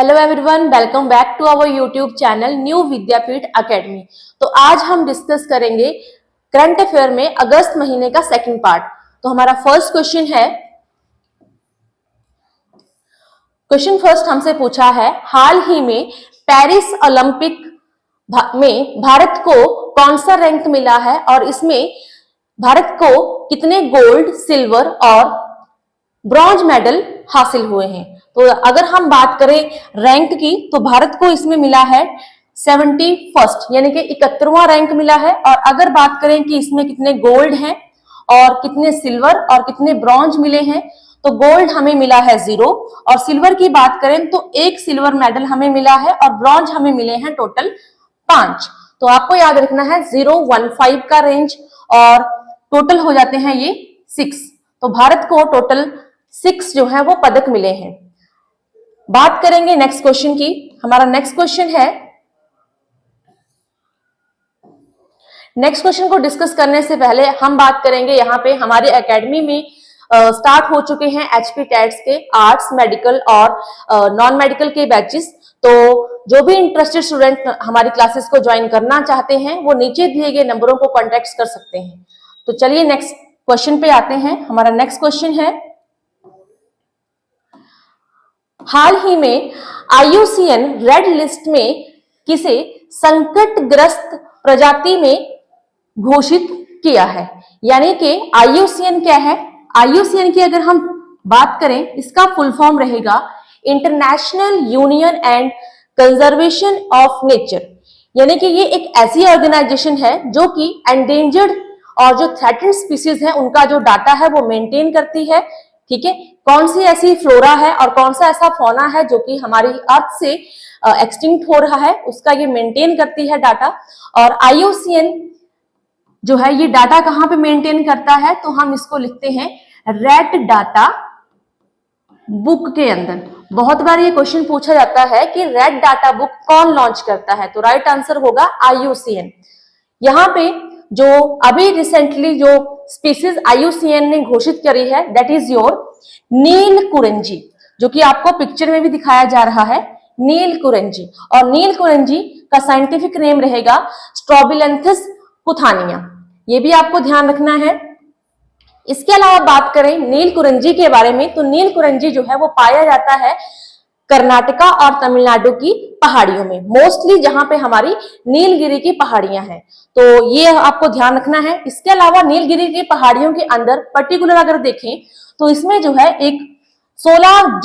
Hello everyone, welcome back to our YouTube channel new Vidyapeeth academy. तो आज हम discuss करेंगे करंट अफेयर में अगस्त महीने का सेकंड पार्ट। तो हमारा फर्स्ट क्वेश्चन है, क्वेश्चन फर्स्ट हमसे पूछा है, हाल ही में पेरिस ओलंपिक में भारत को कौन सा रैंक मिला है और इसमें भारत को कितने गोल्ड, सिल्वर और ब्रॉन्ज मेडल हासिल हुए हैं। तो अगर हम बात करें रैंक की तो भारत को इसमें मिला है 71st यानी कि 71वां रैंक मिला है। और अगर बात करें कि इसमें कितने गोल्ड हैं और कितने सिल्वर और कितने ब्रॉन्ज मिले हैं, तो गोल्ड हमें मिला है 0 और सिल्वर की बात करें तो 1 सिल्वर मेडल हमें मिला है और ब्रॉन्ज हमें मिले हैं टोटल 5। तो आपको याद रखना है 0, 1, 5 का रेंज और टोटल हो जाते हैं ये 6। तो भारत को टोटल 6 जो है वो पदक मिले हैं। बात करेंगे नेक्स्ट क्वेश्चन की। हमारा नेक्स्ट क्वेश्चन है, नेक्स्ट क्वेश्चन को डिस्कस करने से पहले हम बात करेंगे, यहाँ पे हमारे एकेडमी में स्टार्ट हो चुके हैं एचपी टेट्स के आर्ट्स, मेडिकल और नॉन मेडिकल के बैचेस। तो जो भी इंटरेस्टेड स्टूडेंट हमारी क्लासेस को ज्वाइन करना चाहते हैं वो नीचे दिए गए नंबरों को कॉन्टेक्ट कर सकते हैं। तो चलिए नेक्स्ट क्वेश्चन पे आते हैं। हमारा नेक्स्ट क्वेश्चन है, हाल ही में IUCN रेड लिस्ट में किसे संकटग्रस्त प्रजाति में घोषित किया है। यानी कि IUCN क्या है, IUCN की अगर हम बात करें इसका फुल फॉर्म रहेगा international union and conservation of nature. यानी कि ये एक ऐसी ऑर्गेनाइजेशन है जो कि एंडेंजर्ड और जो थ्रेटेंड स्पीसीज है उनका जो डाटा है वो मेंटेन करती है। ठीक है, कौन सी ऐसी फ्लोरा है और कौन सा ऐसा फौना है जो कि हमारी अर्थ से एक्सटिंक्ट हो रहा है, उसका ये मेंटेन करती है डाटा। और IUCN जो है ये डाटा कहां पे मेंटेन करता है, तो हम इसको लिखते हैं रेड डाटा बुक के अंदर। बहुत बार ये क्वेश्चन पूछा जाता है कि रेड डाटा बुक कौन लॉन्च करता है, तो राइट आंसर होगा IUCN। यहाँ पे जो अभी रिसेंटली जो स्पीसीज IUCN ने घोषित करी है दैट इज योर नीलकुरिंजी, जो कि आपको पिक्चर में भी दिखाया जा रहा है, नीलकुरिंजी। और नीलकुरिंजी का साइंटिफिक नेम रहेगा स्ट्रोबिलेंथस पुथानिया, ये भी आपको ध्यान रखना है। इसके अलावा बात करें नीलकुरिंजी के बारे में, तो नीलकुरिंजी जो है वो पाया जाता है कर्नाटका और तमिलनाडु की पहाड़ियों में, मोस्टली जहां पे हमारी नीलगिरी की पहाड़ियां हैं। तो ये आपको ध्यान रखना है। इसके अलावा नीलगिरी की पहाड़ियों के अंदर पर्टिकुलर अगर देखें तो इसमें जो है एक 16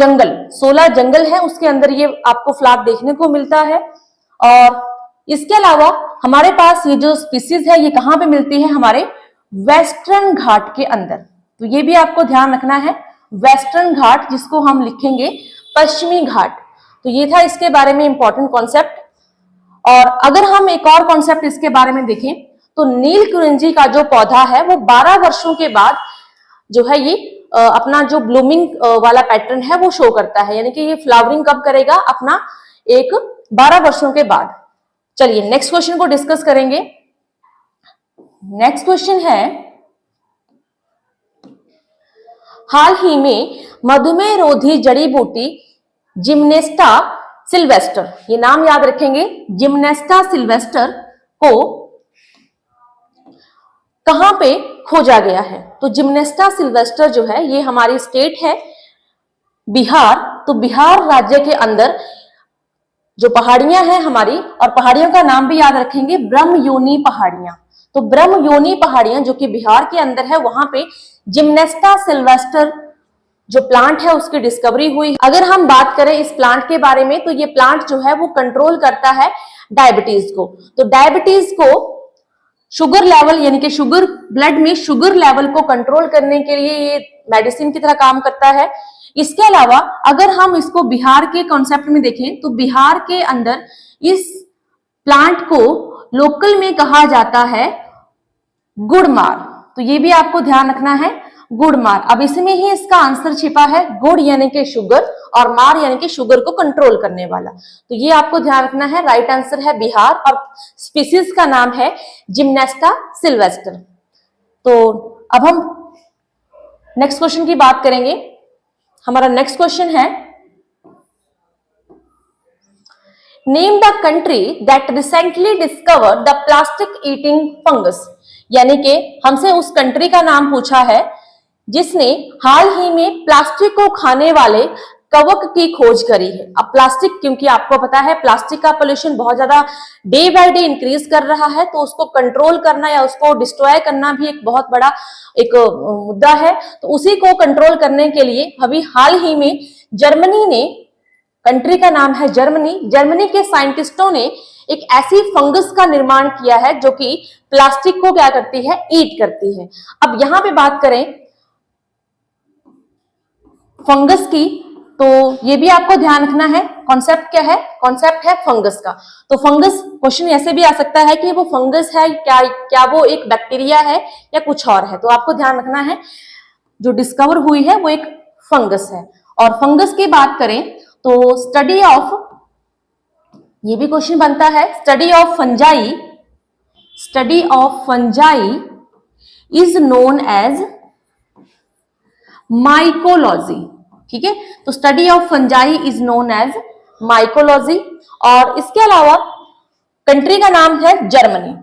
जंगल है, उसके अंदर ये आपको फ्लैग देखने को मिलता है। और इसके अलावा हमारे पास ये जो स्पीसीज है ये कहाँ पे मिलती है, हमारे वेस्टर्न घाट के अंदर। तो ये भी आपको ध्यान रखना है, वेस्टर्न घाट जिसको हम लिखेंगे पश्चिमी घाट। तो ये था इसके बारे में इंपॉर्टेंट कॉन्सेप्ट। और अगर हम एक और कॉन्सेप्ट इसके बारे में देखें तो नीलकुरिंजी का जो पौधा है वो 12 वर्षों के बाद जो है ये अपना जो ब्लूमिंग वाला पैटर्न है वो शो करता है। यानी कि ये फ्लावरिंग कब करेगा, अपना एक 12 वर्षों के बाद। चलिए नेक्स्ट क्वेश्चन को डिस्कस करेंगे। नेक्स्ट क्वेश्चन है, हाल ही में मधुमेह रोधी जड़ी बूटी जिम्नेस्टा सिल्वेस्टर, ये नाम याद रखेंगे, जिम्नेस्टा सिल्वेस्टर को कहां पे खोजा गया है। तो जिम्नेस्टा सिल्वेस्टर जो है ये हमारी स्टेट है बिहार। तो बिहार राज्य के अंदर जो पहाड़ियां हैं हमारी, और पहाड़ियों का नाम भी याद रखेंगे ब्रह्मयोनी पहाड़ियां। तो ब्रह्मयोनी पहाड़ियां जो कि बिहार के अंदर है, वहां पे जिम्नेस्टा सिल्वेस्टर जो प्लांट है उसकी डिस्कवरी हुई। अगर हम बात करें इस प्लांट के बारे में तो ये प्लांट जो है वो कंट्रोल करता है डायबिटीज को। तो डायबिटीज को शुगर लेवल यानी कि शुगर, ब्लड में शुगर लेवल को कंट्रोल करने के लिए ये मेडिसिन की तरह काम करता है। इसके अलावा अगर हम इसको बिहार के कॉन्सेप्ट में देखें तो बिहार के अंदर इस प्लांट को लोकल में कहा जाता है गुड़मार। तो ये भी आपको ध्यान रखना है, गुड़मार। अब इसमें ही इसका आंसर छिपा है, गुड़ यानी कि शुगर और मार यानी कि शुगर को कंट्रोल करने वाला। तो ये आपको ध्यान रखना है, राइट आंसर है बिहार और स्पीसीज का नाम है जिम्नेस्टा सिल्वेस्टर। तो अब हम नेक्स्ट क्वेश्चन की बात करेंगे। हमारा नेक्स्ट क्वेश्चन है, name the country that recently discovered the plastic eating fungus, यानी कि हमसे उस कंट्री का नाम पूछा है जिसने हाल ही में प्लास्टिक को खाने वाले कवक की खोज करी है। अब प्लास्टिक, क्योंकि आपको पता है प्लास्टिक का पोल्यूशन बहुत ज्यादा डे बाय डे इंक्रीज कर रहा है, तो उसको कंट्रोल करना या उसको डिस्ट्रॉय करना भी एक बहुत बड़ा एक मुद्दा है। तो उसी को कंट्रोल करने के लिए अभी हाल ही में जर्मनी ने, कंट्री का नाम है जर्मनी, जर्मनी के साइंटिस्टों ने एक ऐसी फंगस का निर्माण किया है जो कि प्लास्टिक को क्या करती है, ईट करती है। अब यहां पे बात करें फंगस की, तो ये भी आपको ध्यान रखना है कॉन्सेप्ट क्या है, कॉन्सेप्ट है फंगस का। तो फंगस क्वेश्चन ऐसे भी आ सकता है कि वो फंगस है क्या वो एक बैक्टीरिया है या कुछ और है। तो आपको ध्यान रखना है जो डिस्कवर हुई है वो एक फंगस है। और फंगस की बात करें तो स्टडी ऑफ, ये भी क्वेश्चन बनता है, study of fungi is known as mycology. ठीक है, तो study of fungi is known as mycology. और इसके अलावा कंट्री का नाम है जर्मनी।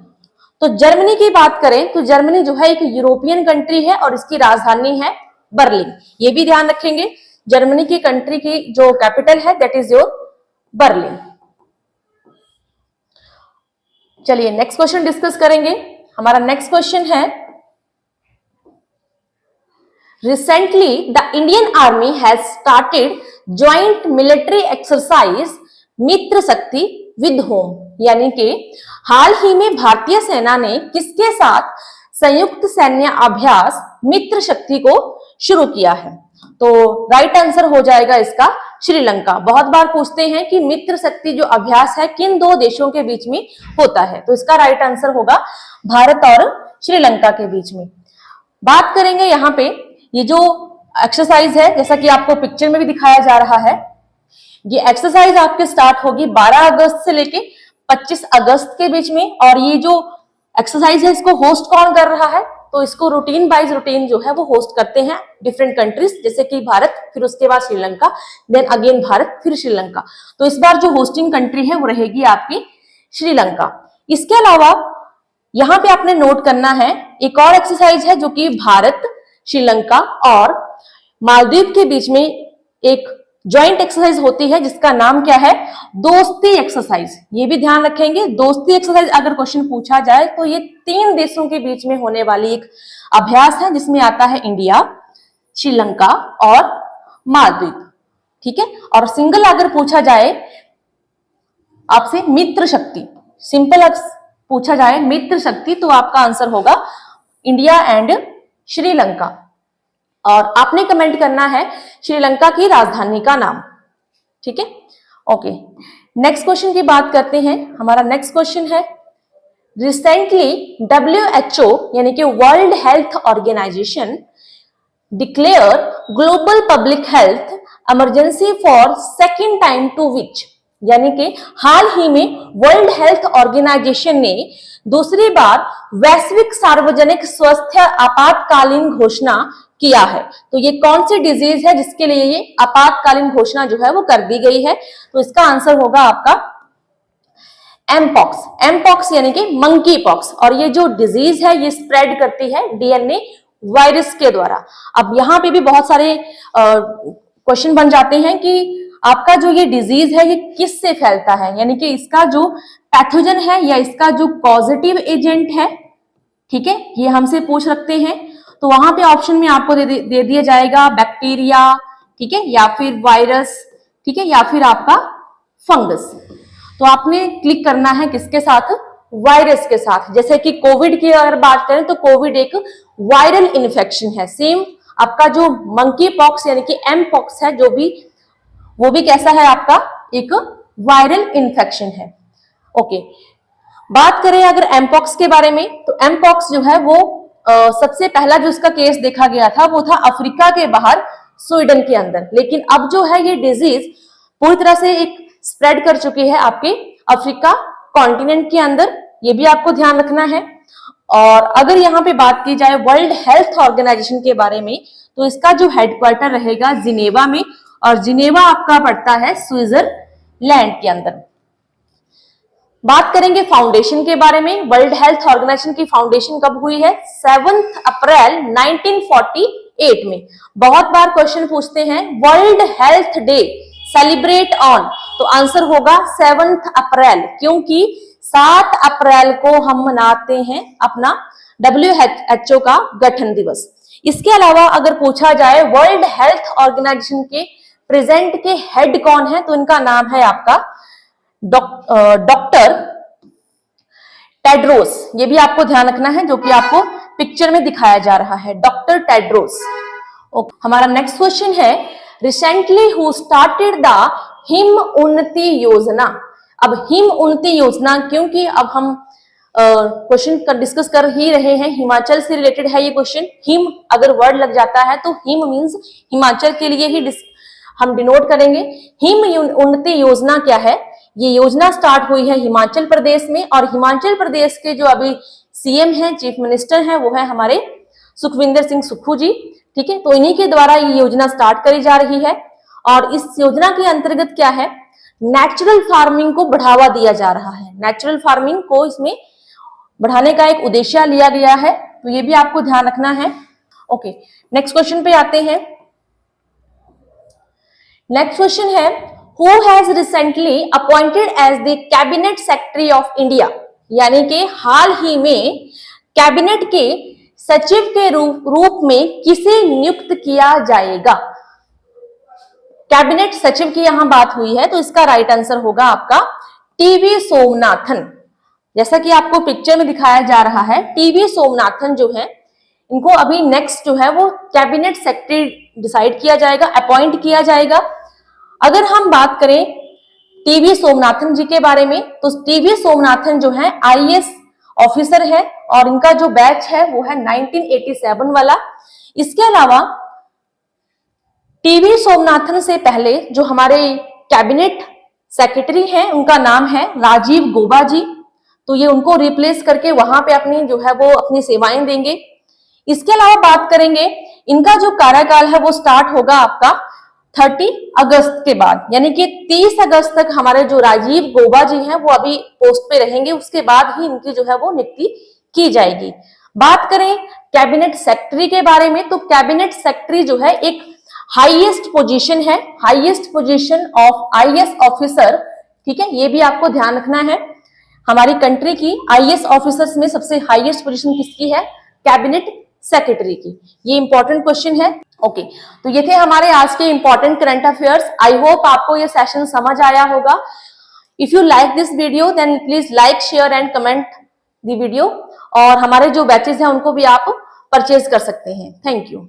तो जर्मनी की बात करें तो जर्मनी जो है एक यूरोपियन कंट्री है और इसकी राजधानी है बर्लिन। ये भी ध्यान रखेंगे, जर्मनी की कंट्री की जो कैपिटल है दैट इज योर बर्लिन। चलिए नेक्स्ट क्वेश्चन डिस्कस करेंगे। हमारा नेक्स्ट क्वेश्चन है, recently the Indian Army has started joint military exercise मित्र शक्ति with whom, यानी कि हाल ही में भारतीय सेना ने किसके साथ संयुक्त सैन्य अभ्यास मित्र शक्ति को शुरू किया है। तो राइट आंसर हो जाएगा इसका श्रीलंका। बहुत बार पूछते हैं कि मित्र शक्ति जो अभ्यास है किन दो देशों के बीच में होता है, तो इसका राइट आंसर होगा भारत और श्रीलंका के बीच में। बात करेंगे यहाँ पे ये जो एक्सरसाइज है, जैसा कि आपको पिक्चर में भी दिखाया जा रहा है, ये एक्सरसाइज आपके स्टार्ट होगी 12 अगस्त से लेके 25 अगस्त के बीच में। और ये जो एक्सरसाइज है इसको होस्ट कौन कर रहा है, तो इसको रूटीन बाइज रूटीन जो है वो होस्ट करते हैं डिफरेंट कंट्रीज, जैसे कि भारत, फिर उसके बाद श्रीलंका, देन अगेन भारत, फिर श्रीलंका। तो इस बार जो होस्टिंग कंट्री है वो रहेगी आपकी श्रीलंका। इसके अलावा यहाँ पे आपने नोट करना है एक और एक्सरसाइज है जो कि भारत, श्रीलंका और मालदीव के बीच में एक ज्वाइंट एक्सरसाइज होती है जिसका नाम क्या है, दोस्ती एक्सरसाइज। ये भी ध्यान रखेंगे, दोस्ती एक्सरसाइज अगर क्वेश्चन पूछा जाए तो ये 3 देशों के बीच में होने वाली एक अभ्यास है जिसमें आता है इंडिया, श्रीलंका और मालदीव। ठीक है, और सिंगल अगर पूछा जाए आपसे मित्र शक्ति, सिंपल पूछा जाए मित्र शक्ति, तो आपका आंसर होगा इंडिया एंड श्रीलंका। और आपने कमेंट करना है श्रीलंका की राजधानी का नाम। ठीक है, ओके। नेक्स्ट क्वेश्चन की बात करते हैं। हमारा नेक्स्ट क्वेश्चन है, रिसेंटली WHO यानी कि world health organisation declare global public health emergency for second time to which, यानी कि हाल ही में वर्ल्ड हेल्थ ऑर्गेनाइजेशन ने दूसरी बार वैश्विक सार्वजनिक स्वास्थ्य आपातकालीन घोषणा किया है। तो ये कौन सी डिजीज है जिसके लिए ये आपातकालीन घोषणा जो है वो कर दी गई है, तो इसका आंसर होगा आपका एमपॉक्स। एमपॉक्स यानी कि मंकी पॉक्स। और ये जो डिजीज है ये स्प्रेड करती है डीएनए वायरस के द्वारा। अब यहाँ पे भी बहुत सारे क्वेश्चन बन जाते हैं कि आपका जो ये डिजीज है ये किस से फैलता है, यानी कि इसका जो पैथोजन है या इसका जो पॉजिटिव एजेंट है, ठीक है, ये हमसे पूछ रखते हैं। तो वहां पे ऑप्शन में आपको दे दिया जाएगा बैक्टीरिया, ठीक है, या फिर वायरस, ठीक है, या फिर आपका फंगस। तो आपने क्लिक करना है किसके साथ, वायरस के साथ। जैसे कि कोविड की अगर बात करें तो कोविड एक वायरल इन्फेक्शन है। सेम आपका जो मंकी पॉक्स यानी कि एम पॉक्स है जो भी, वो भी कैसा है, आपका एक वायरल इन्फेक्शन है। ओके, बात करें अगर एमपॉक्स के बारे में, तो एमपॉक्स जो है वो सबसे पहला जो इसका केस देखा गया था वो था अफ्रीका के बाहर स्वीडन के अंदर। लेकिन अब जो है ये डिजीज पूरी तरह से एक स्प्रेड कर चुकी है आपके अफ्रीका कॉन्टिनेंट के अंदर, ये भी आपको ध्यान रखना है। और अगर यहाँ पे बात की जाए वर्ल्ड हेल्थ ऑर्गेनाइजेशन के बारे में, तो इसका जो हेडक्वार्टर रहेगा जिनेवा में, और जिनेवा आपका पड़ता है स्विट्जरलैंड के अंदर। बात करेंगे फाउंडेशन के बारे में। वर्ल्ड हेल्थ ऑर्गेनाइजेशन की फाउंडेशन कब हुई है? 7 अप्रैल 1948 में। बहुत बार क्वेश्चन पूछते हैं world health day celebrate on, तो आंसर होगा 7 अप्रैल, क्योंकि 7 अप्रैल को हम मनाते हैं अपना WHO का गठन दिवस। इसके अलावा अगर पूछा जाए वर्ल्ड हेल्थ ऑर्गेनाइजेशन के प्रेजेंट के हेड कौन है, तो इनका नाम है आपका डॉक्टर टेड्रोस। ये भी आपको ध्यान रखना है, जो कि आपको पिक्चर में दिखाया जा रहा है, डॉक्टर टेड्रोस। हमारा नेक्स्ट क्वेश्चन है recently who started the him उन्नति योजना। अब हिम उन्नति योजना, क्योंकि अब हम क्वेश्चन डिस्कस कर ही रहे हैं, हिमाचल से रिलेटेड है ये क्वेश्चन। हिम अगर वर्ड लग जाता है तो हिम मींस हिमाचल के लिए ही हम डिनोट करेंगे। हिम उन्नति योजना क्या है? ये योजना स्टार्ट हुई है हिमाचल प्रदेश में, और हिमाचल प्रदेश के जो अभी सीएम हैं, चीफ मिनिस्टर हैं, वो है हमारे सुखविंदर सिंह सुक्खू जी। ठीक है, तो इन्हीं के द्वारा ये योजना स्टार्ट करी जा रही है। और इस योजना के अंतर्गत क्या है? नेचुरल फार्मिंग को बढ़ावा दिया जा रहा है। नेचुरल फार्मिंग को इसमें बढ़ाने का एक उद्देश्य लिया गया है, तो ये भी आपको ध्यान रखना है। ओके, नेक्स्ट क्वेश्चन पे आते हैं। नेक्स्ट क्वेश्चन है who has recently appointed as the cabinet secretary of India, यानी कि हाल ही में कैबिनेट के सचिव के रूप में किसे नियुक्त किया जाएगा? कैबिनेट सचिव की यहां बात हुई है, तो इसका राइट आंसर होगा आपका टीवी सोमनाथन। जैसा कि आपको पिक्चर में दिखाया जा रहा है, टीवी सोमनाथन जो है, इनको अभी नेक्स्ट जो है वो कैबिनेट सेक्रेटरी डिसाइड किया जाएगा, अपॉइंट किया जाएगा। अगर हम बात करें टीवी सोमनाथन जी के बारे में, तो टीवी सोमनाथन जो है आईएएस ऑफिसर है, और इनका जो बैच है वो है 1987 वाला। इसके अलावा टीवी सोमनाथन से पहले जो हमारे कैबिनेट सेक्रेटरी हैं, उनका नाम है राजीव गौबा जी, तो ये उनको रिप्लेस करके वहां पे अपनी जो है वो अपनी सेवाएं देंगे। इसके अलावा बात करेंगे, इनका जो कार्यकाल है वो स्टार्ट होगा आपका 30 अगस्त के बाद, यानी कि 30 अगस्त तक हमारे जो राजीव गौबा जी हैं वो अभी पोस्ट पे रहेंगे, उसके बाद ही इनकी जो है वो नियुक्ति की जाएगी। बात करें कैबिनेट सेक्रेटरी के बारे में, तो कैबिनेट सेक्रेटरी जो है एक हाईएस्ट पोजीशन है, highest position of IAS officer. ठीक है, ये भी आपको ध्यान रखना है। हमारी कंट्री की आईएएस ऑफिसर्स में सबसे हाईएस्ट पोजीशन किसकी है? कैबिनेट सेक्रेटरी की। ये इंपॉर्टेंट क्वेश्चन है। ओके, तो ये थे हमारे आज के important current affairs. I hope आपको ये सेशन समझ आया होगा। If you like this video then please like, share and comment the video. और हमारे जो बैचेस हैं उनको भी आप परचेज कर सकते हैं। Thank you.